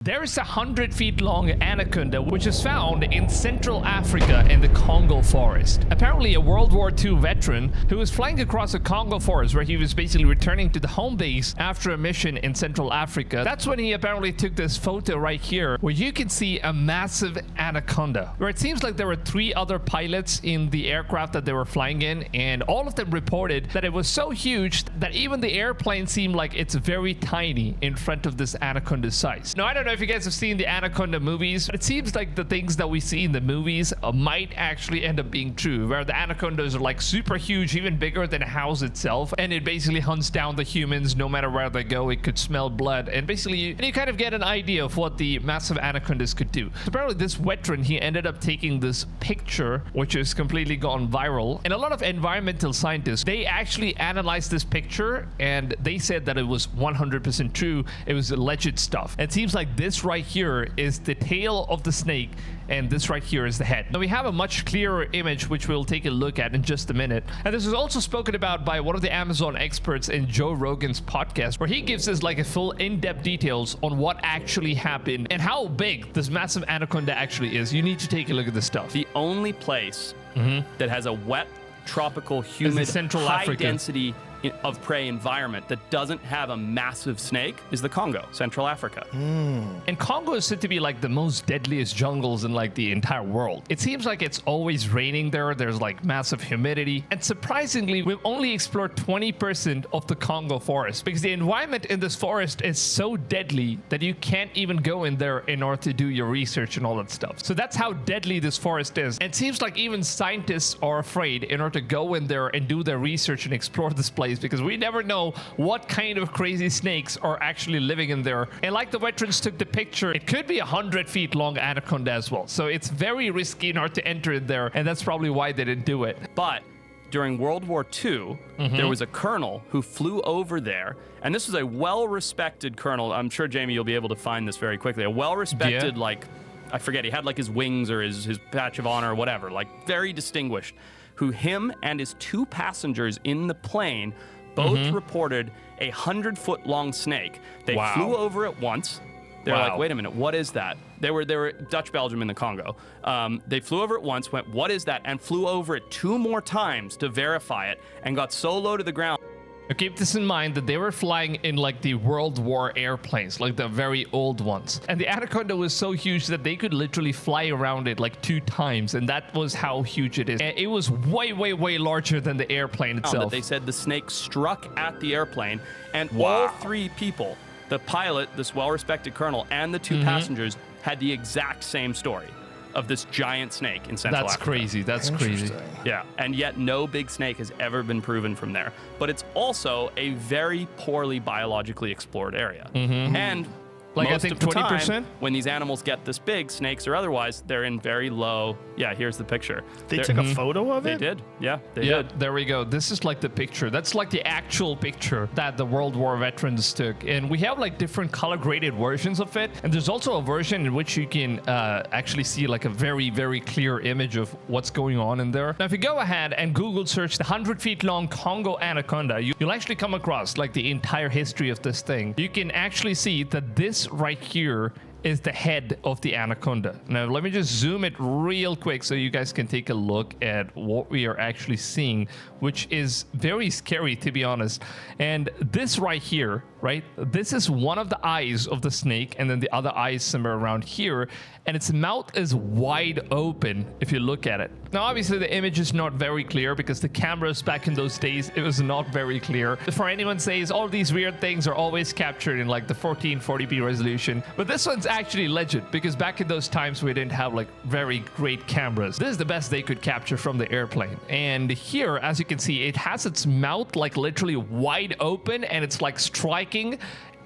There is a 100-feet-long anaconda which is found in Central Africa in the Congo forest. Apparently a World War II veteran who was flying across the Congo forest where he was basically returning to the home base after a mission in Central Africa. That's when he apparently took this photo right here where you can see a massive anaconda. Where it seems like there were 3 other pilots in the aircraft that they were flying in, and all of them reported that it was so huge that even the airplane seemed like it's very tiny in front of this anaconda's size. Now I don't know if you guys have seen the Anaconda movies, but it seems like the things that we see in the movies might actually end up being true, where the anacondas are like super huge, even bigger than a house itself, and it basically hunts down the humans no matter where they go. It could smell blood, and basically you kind of get an idea of what the massive anacondas could do. So apparently this veteran, he ended up taking this picture which has completely gone viral, and a lot of environmental scientists, they actually analyzed this picture and they said that it was 100% true. It was alleged stuff. It seems like this right here is the tail of the snake, and this right here is the head. Now we have a much clearer image which we'll take a look at in just a minute, and this is also spoken about by one of the Amazon experts in Joe Rogan's podcast, where he gives us like a full in-depth details on what actually happened and how big this massive anaconda actually is. You need to take a look at this stuff. The only place that has a wet, tropical, humid, Africa. density of prey environment that doesn't have a massive snake is the Congo, Central Africa. And Congo is said to be like the most deadliest jungles in like the entire world. It seems like it's always raining there. There's like massive humidity. And surprisingly, we've only explored 20% of the Congo forest because the environment in this forest is so deadly that you can't even go in there in order to do your research and all that stuff. So that's how deadly this forest is. And it seems like even scientists are afraid in order to go in there and do their research and explore this place, because we never know what kind of crazy snakes are actually living in there. And like the veterans took the picture, it could be a 100-feet-long anaconda as well. So it's very risky in order to enter in there, and that's probably why they didn't do it. But during World War II, there was a colonel who flew over there, and this was a well-respected colonel. I'm sure, Jamie, you'll be able to find this very quickly. A well-respected, like, I forget, he had like his wings or his patch of honor or whatever, like very distinguished, who him and his 2 passengers in the plane both reported a 100-foot-long snake. They flew over it once. They were like, wait a minute, what is that? They were Dutch Belgium in the Congo. They flew over it once, went, what is that? And flew over it 2 more times to verify it, and got so low to the ground. Now keep this in mind that they were flying in like the World War airplanes, like the very old ones. And the anaconda was so huge that they could literally fly around it like 2 times. And that was how huge it is. And it was way, way, way larger than the airplane itself. They said the snake struck at the airplane, and all 3 people, the pilot, this well-respected colonel, and the 2 passengers, had the exact same story of this giant snake in Central Africa. Crazy. That's crazy. Yeah, and yet no big snake has ever been proven from there. But it's also a very poorly biologically explored area. And like most I think of the 20%? time, when these animals get this big, snakes or otherwise, they're in very low. Yeah, here's the picture. They took a photo of it? They did. Yeah, they did. There we go. This is like the picture. That's like the actual picture that the World War veterans took. And we have like different color graded versions of it. And there's also a version in which you can actually see like a very, very clear image of what's going on in there. Now, if you go ahead and Google search the 100-feet-long Congo anaconda, you'll actually come across like the entire history of this thing. You can actually see that this right here is the head of the anaconda. Now, let me just zoom it real quick so you guys can take a look at what we are actually seeing, which is very scary, to be honest. And this right here, right? This is one of the eyes of the snake, and then the other eye is somewhere around here, and its mouth is wide open if you look at it. Now, obviously, the image is not very clear because the cameras back in those days, it was not very clear. For anyone says all these weird things are always captured in like the 1440p resolution, but this one's actually legit because back in those times we didn't have like very great cameras. This is the best they could capture from the airplane. And here, as you can see, it has its mouth like literally wide open, and it's like striking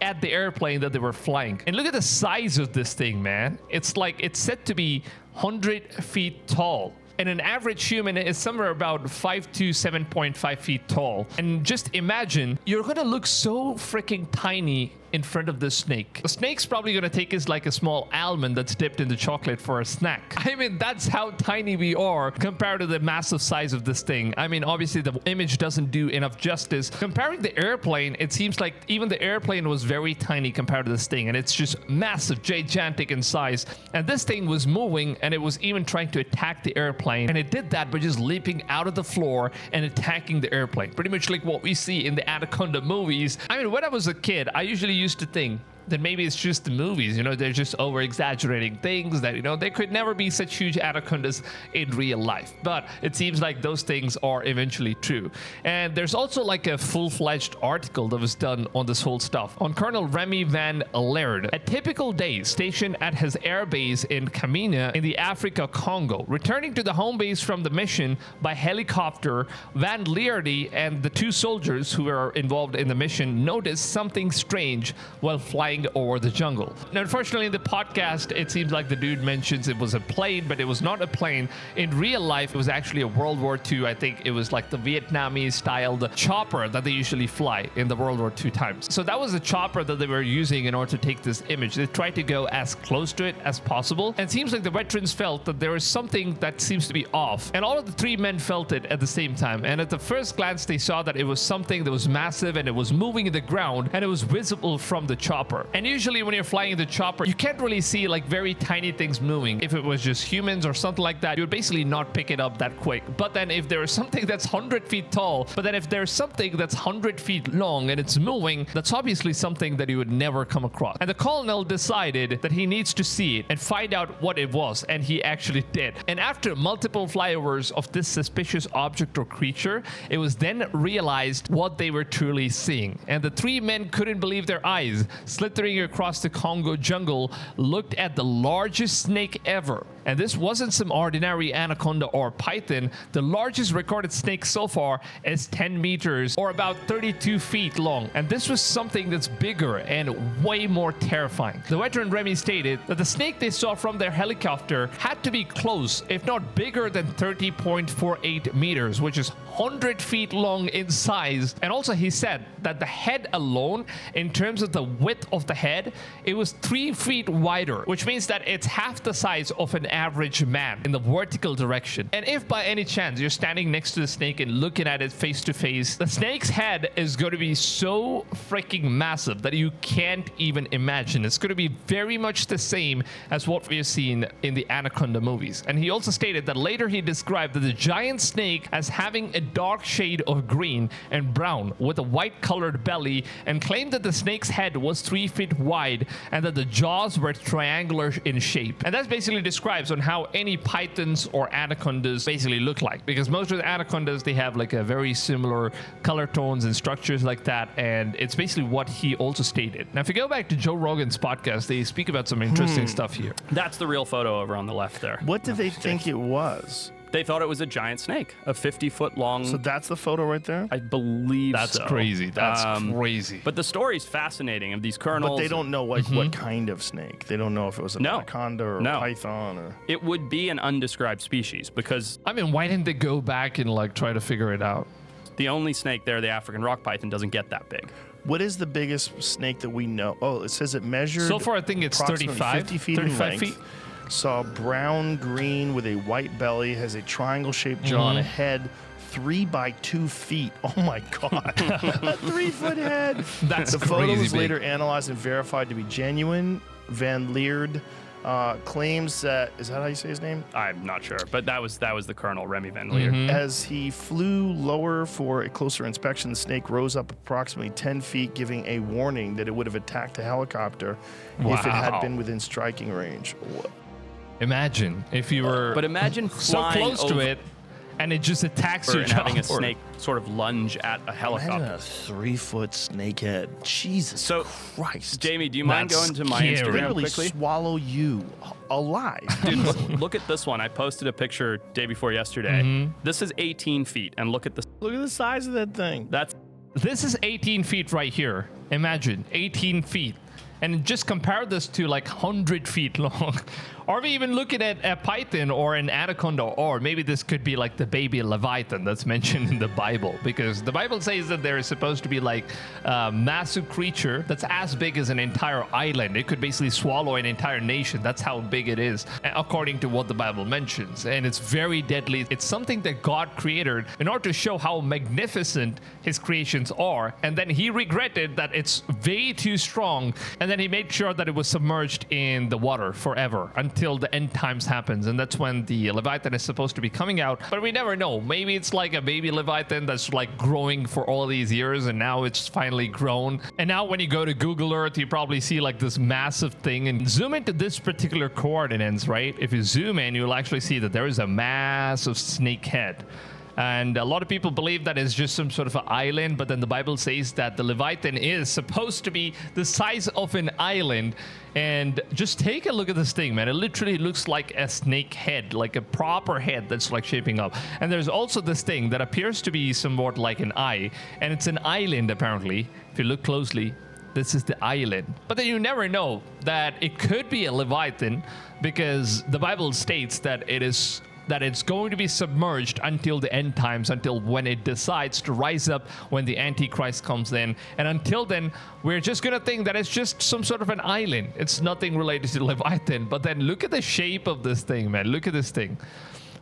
at the airplane that they were flying. And look at the size of this thing, man. It's like, it's said to be 100 feet tall. And an average human is somewhere about 5 to 7.5 feet tall. And just imagine, you're gonna look so freaking tiny in front of the snake. The snake's probably going to take us like a small almond that's dipped into chocolate for a snack. I mean, that's how tiny we are compared to the massive size of this thing. I mean, obviously the image doesn't do enough justice. Comparing the airplane, it seems like even the airplane was very tiny compared to this thing, and it's just massive, gigantic in size. And this thing was moving, and it was even trying to attack the airplane, and it did that by just leaping out of the floor and attacking the airplane, pretty much like what we see in the Anaconda movies. I mean, when I was a kid, I usually used to think that maybe it's just the movies, they're just over exaggerating things, that there could never be such huge anacondas in real life. But it seems like those things are eventually true. And there's also like a full-fledged article that was done on this whole stuff on Colonel Remy Van Lierde. A typical day stationed at his air base in Kamina in the Africa Congo. Returning to the home base from the mission by helicopter, Van Lierde and the 2 soldiers who were involved in the mission noticed something strange while flying over the jungle. Now, unfortunately, in the podcast, it seems like the dude mentions it was a plane, but it was not a plane. In real life, it was actually a World War II. I think it was like the Vietnamese-styled chopper that they usually fly in the World War II times. So that was a chopper that they were using in order to take this image. They tried to go as close to it as possible. And it seems like the veterans felt that there was something that seems to be off. And all of the 3 men felt it at the same time. And at the first glance, they saw that it was something that was massive, and it was moving in the ground, and it was visible from the chopper. And usually when you're flying the chopper, you can't really see like very tiny things moving. If it was just humans or something like that, you would basically not pick it up that quick. But then if there is something that's 100 feet tall, but then if there's something that's 100 feet long and it's moving, that's obviously something that you would never come across. And the colonel decided that he needs to see it and find out what it was. And he actually did. And after multiple flyovers of this suspicious object or creature, it was then realized what they were truly seeing. And the 3 men couldn't believe their eyes. Slithering across the Congo jungle, looked at the largest snake ever. And this wasn't some ordinary anaconda or python. The largest recorded snake so far is 10 meters or about 32 feet long. And this was something that's bigger and way more terrifying. The veteran Remy stated that the snake they saw from their helicopter had to be close, if not bigger than 30.48 meters, which is 100 feet long in size. And also he said that the head alone, in terms of the width of the head, it was 3 feet wider, which means that it's half the size of an average man in the vertical direction. And if by any chance you're standing next to the snake and looking at it face to face, the snake's head is going to be so freaking massive that you can't even imagine. It's going to be very much the same as what we've seen in the Anaconda movies. And he also stated that later he described that the giant snake as having a dark shade of green and brown with a white colored belly, and claimed that the snake's head was 3 feet wide and that the jaws were triangular in shape. And that basically describes on how any pythons or anacondas basically look like, because most of the anacondas, they have like a very similar color tones and structures like that. And it's basically what he also stated. Now, if you go back to Joe Rogan's podcast, they speak about some interesting stuff here. That's the real photo over on the left there. What did they think it was? They thought it was a giant snake, a 50-foot long. So that's the photo right there? I believe That's so. crazy. That's crazy. But the story's fascinating of these colonels. But they don't know what kind of snake. They don't know if it was an anaconda or a python or. It would be an undescribed species because I mean, why didn't they go back and like try to figure it out? the only snake there, the African rock python, doesn't get that big. What is the biggest snake that we know? Oh, it says it measured. So far, I think it's 35 50 feet 35 in length. feet. Saw brown green with a white belly, has a triangle-shaped jaw and a head 3 by 2 feet. Oh my God. A 3-foot head. That's the photo crazy was big. later analyzed and verified to be genuine. Van Lierde claims that, is that how you say his name? I'm not sure, but that was the Colonel, Remy Van Lierde. As he flew lower for a closer inspection, the snake rose up approximately 10 feet, giving a warning that it would have attacked a helicopter if it had Wow. been within striking range. Imagine if you were But imagine so flying close to over it and it just attacks your and having a chopper. snake sort of lunge at a Imagine helicopter. a 3-foot snake head. Jesus So, Christ. Jamie, do you mind That's going to my scary. Instagram Literally quickly? swallow you alive. Dude, look at this one. I posted a picture day before yesterday. This is 18 feet, and look at this. Look at the size of that thing. That's This is 18 feet right here. Imagine 18 feet. And just compare this to like 100 feet long. Are we even looking at a python or an anaconda? Or maybe this could be like the baby leviathan that's mentioned in the Bible. Because the Bible says that there is supposed to be like a massive creature that's as big as an entire island. It could basically swallow an entire nation. That's how big it is, according to what the Bible mentions. And it's very deadly. It's something that God created in order to show how magnificent his creations are. And then he regretted that it's way too strong. And then he made sure that it was submerged in the water forever until the end times happens. And that's when the Leviathan is supposed to be coming out. But we never know. Maybe it's like a baby Leviathan that's like growing for all these years and now it's finally grown. And now when you go to Google Earth, you probably see like this massive thing and zoom into this particular coordinates, right? If you zoom in, you'll actually see that there is a massive snake head. And a lot of people believe that it's just some sort of an island, but then the Bible says that the Leviathan is supposed to be the size of an island. And just take a look at this thing, man. It literally looks like a snake head, like a proper head that's like shaping up. And there's also this thing that appears to be somewhat like an eye, and it's an island apparently. If you look closely, this is the island. But then you never know that it could be a Leviathan, because the Bible states that it's going to be submerged until the end times, until when it decides to rise up when the Antichrist comes in. And until then, we're just going to think that it's just some sort of an island. It's nothing related to Leviathan. But then look at the shape of this thing, man. Look at this thing.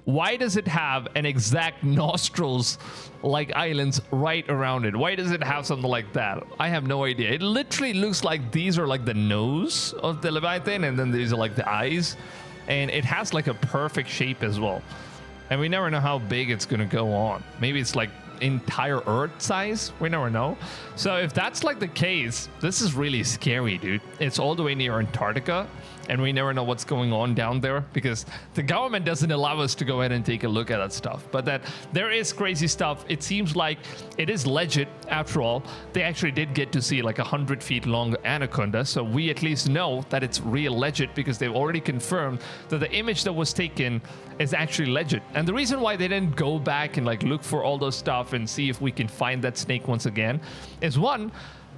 Why does it have an exact nostrils like islands right around it? Why does it have something like that? I have no idea. It literally looks like these are like the nose of the Leviathan, and then these are like the eyes. And it has like a perfect shape as well. And we never know how big it's going to go on. Maybe it's like entire Earth size. We never know. So if that's like the case, this is really scary, dude. It's all the way near Antarctica. And we never know what's going on down there because the government doesn't allow us to go ahead and take a look at that stuff. But that there is crazy stuff. It seems like it is legit after all. They actually did get to see like 100 feet long anaconda. So we at least know that it's real legit because they've already confirmed that the image that was taken is actually legit. And the reason why they didn't go back and like look for all those stuff and see if we can find that snake once again is one,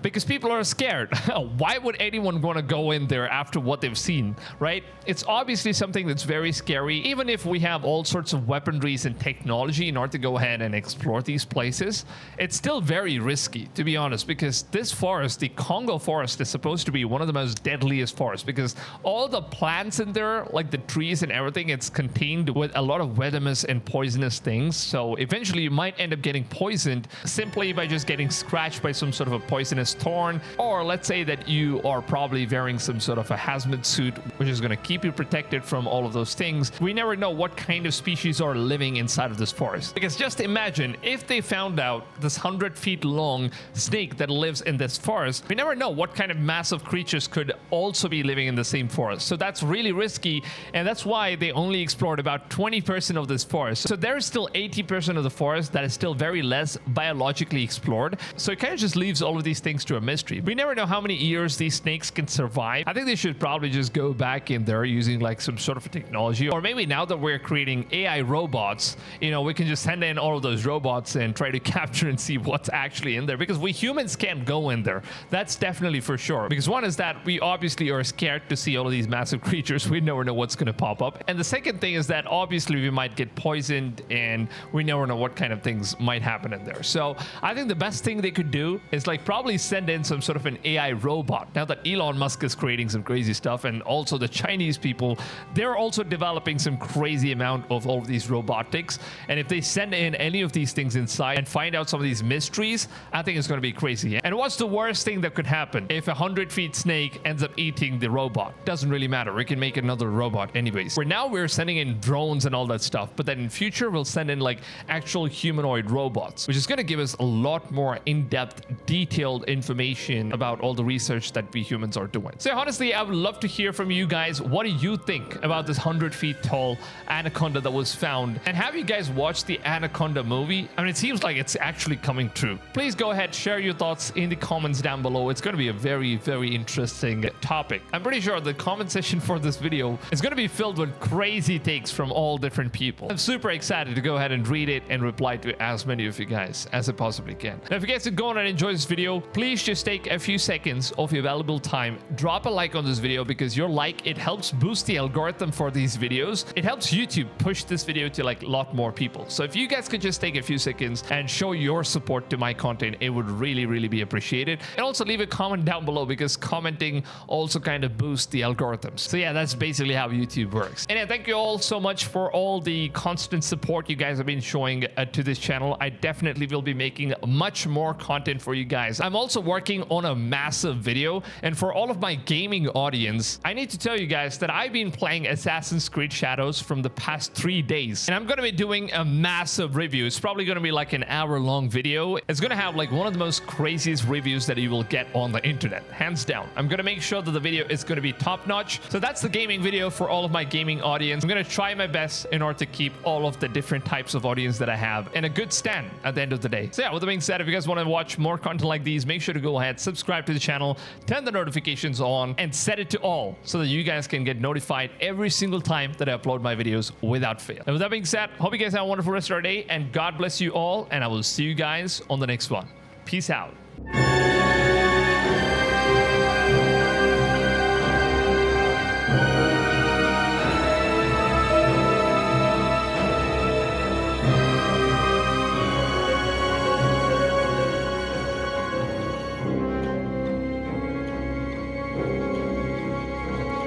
because people are scared. Why would anyone want to go in there after what they've seen, right? It's obviously something that's very scary. Even if we have all sorts of weaponries and technology in order to go ahead and explore these places, it's still very risky, to be honest, because this forest, the Congo forest, is supposed to be one of the most deadliest forests because all the plants in there, like the trees and everything, it's contained with a lot of venomous and poisonous things. So eventually you might end up getting poisoned simply by just getting scratched by some sort of a poisonous thorn, or let's say that you are probably wearing some sort of a hazmat suit which is going to keep you protected from all of those things. We never know what kind of species are living inside of this forest, because just imagine if they found out this 100 feet long snake that lives in this forest. We never know what kind of massive creatures could also be living in the same forest. So that's really risky, and that's why they only explored about 20% of this forest. So there is still 80% of the forest that is still very less biologically explored. So it kind of just leaves all of these things to a mystery. We never know how many years these snakes can survive. I think they should probably just go back in there using like some sort of a technology, or maybe now that we're creating AI robots, you know, we can just send in all of those robots and try to capture and see what's actually in there, because we humans can't go in there. That's definitely for sure, because one is that we obviously are scared to see all of these massive creatures. We never know what's going to pop up, and the second thing is that obviously we might get poisoned and we never know what kind of things might happen in there. So I think the best thing they could do is like probably send in some sort of an AI robot. Now that Elon Musk is creating some crazy stuff, and also the Chinese people, they're also developing some crazy amount of all of these robotics. And if they send in any of these things inside and find out some of these mysteries, I think it's going to be crazy. And what's the worst thing that could happen if a 100 feet snake ends up eating the robot? Doesn't really matter. We can make another robot anyways. For now, we're sending in drones and all that stuff, but then in future, we'll send in like actual humanoid robots, which is going to give us a lot more in-depth, detailed information about all the research that we humans are doing. So honestly, I would love to hear from you guys. What do you think about this 100 feet tall anaconda that was found? And have you guys watched the Anaconda movie? I mean, it seems like it's actually coming true. Please go ahead, share your thoughts in the comments down below. It's going to be a very, very interesting topic. I'm pretty sure the comment section for this video is going to be filled with crazy takes from all different people. I'm super excited to go ahead and read it and reply to as many of you guys as I possibly can. Now, if you guys are going and enjoy this video, please please just take a few seconds of your valuable time, drop a like on this video, because your like, it helps boost the algorithm for these videos. It helps YouTube push this video to like a lot more people. So if you guys could just take a few seconds and show your support to my content, it would really, really be appreciated. And also leave a comment down below, because commenting also kind of boosts the algorithms. So yeah, that's basically how YouTube works. And yeah, thank you all so much for all the constant support you guys have been showing to this channel. I definitely will be making much more content for you guys. I'm also working on a massive video, and for all of my gaming audience, I need to tell you guys that I've been playing Assassin's Creed Shadows from the past 3 days, and I'm going to be doing a massive review. It's probably going to be like an hour-long video. It's going to have like one of the most craziest reviews that you will get on the internet, hands down. I'm going to make sure that the video is going to be top-notch. So that's the gaming video for all of my gaming audience. I'm going to try my best in order to keep all of the different types of audience that I have in a good stand at the end of the day. So yeah, with that being said, if you guys want to watch more content like these, make sure to go ahead, subscribe to the channel, turn the notifications on, and set it to all so that you guys can get notified every single time that I upload my videos without fail. And with that being said, hope you guys have a wonderful rest of your day, and God bless you all, and I will see you guys on the next one. Peace out.